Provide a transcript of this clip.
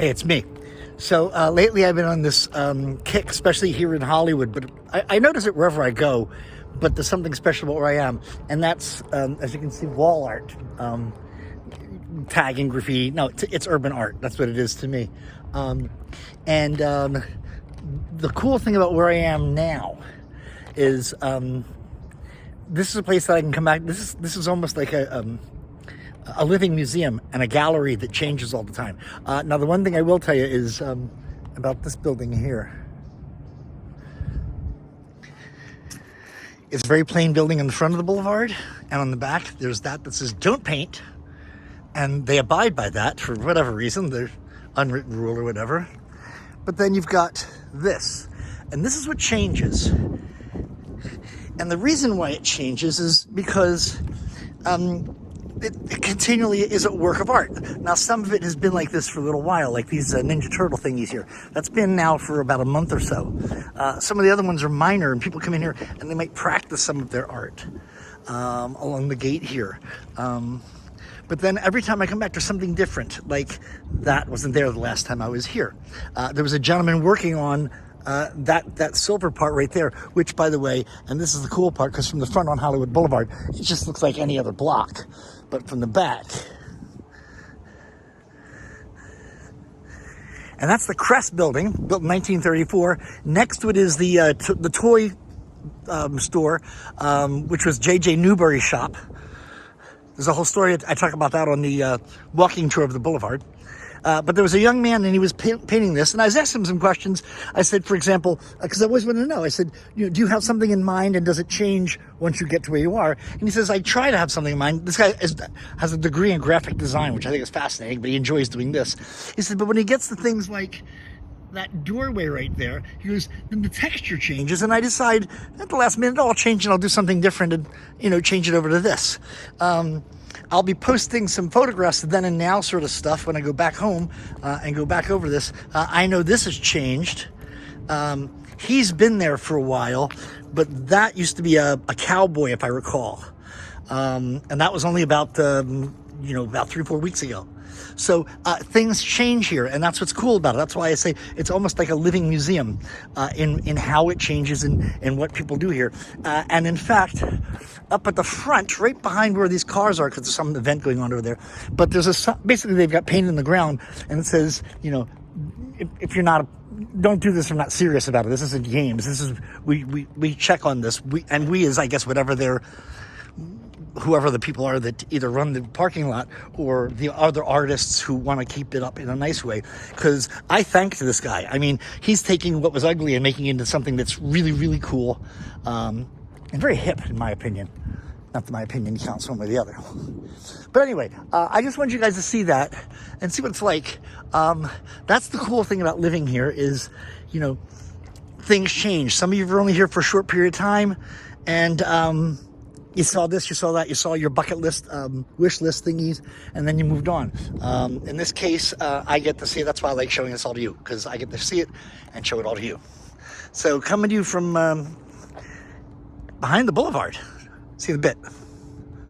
Hey, it's me. So lately I've been on this kick, especially here in Hollywood, but I notice it wherever I go, but there's something special about where I am, and that's, as you can see, wall art, tagging, graffiti. No, it's urban art. That's what it is to me. The cool thing about where I am now is this is a place that I can come back. This is almost like a living museum and a gallery that changes all the time. Now, the one thing I will tell you is about this building here. It's a very plain building in the front of the boulevard, and on the back there's that says "Don't paint," and they abide by that for whatever reason, their unwritten rule or whatever. But then you've got this, and this is what changes. And the reason why it changes is because it continually is a work of art. Now, some of it has been like this for a little while, like these Ninja Turtle thingies here. That's been now for about a month or so. Some of the other ones are minor, and people come in here and they might practice some of their art along the gate here. But then every time I come back, there's something different. Like that wasn't there the last time I was here. There was a gentleman working on that silver part right there, which, by the way, and this is the cool part, because from the front on Hollywood Blvd, it just looks like any other block, but from the back, and that's the Kress building, built in 1934. Next to it is the toy store, which was J.J. Newberry's shop. There's a whole story. I talk about that on the walking tour of the boulevard. But there was a young man, and he was painting this, and I was asking him some questions. I said, for example, because I always wanted to know, I said, do you have something in mind, and does it change once you get to where you are? And he says, I try to have something in mind. This guy has a degree in graphic design, which I think is fascinating, but he enjoys doing this. He said, but when he gets to things like that doorway right there, he goes, then the texture changes, and I decide at the last minute, I'll change and I'll do something different and, change it over to this. I'll be posting some photographs of then and now sort of stuff when I go back home and go back over this. I know this has changed. He's been there for a while, but that used to be a cowboy, if I recall. And that was only about 3-4 weeks ago. So things change here, and that's what's cool about it. That's why I say it's almost like a living museum in how it changes and what people do here. And in fact, up at the front, right behind where these cars are, because there's some event going on over there, but there's basically they've got paint in the ground, and it says, if you're not don't do this, I'm not serious about it. This isn't games. This is we check on this. We is, I guess, whoever the people are that either run the parking lot or the other artists who want to keep it up in a nice way. Because I thank this guy. I mean, he's taking what was ugly and making it into something that's really, really cool and very hip, in my opinion. Not that my opinion counts one way or the other. But anyway, I just want you guys to see that and see what it's like. That's the cool thing about living here is, things change. Some of you are only here for a short period of time, and you saw this, you saw that, you saw your bucket list, wish list thingies, and then you moved on. In this case, I get to see it. That's why I like showing this all to you, because I get to see it and show it all to you. So coming to you from behind the boulevard. See you in a bit.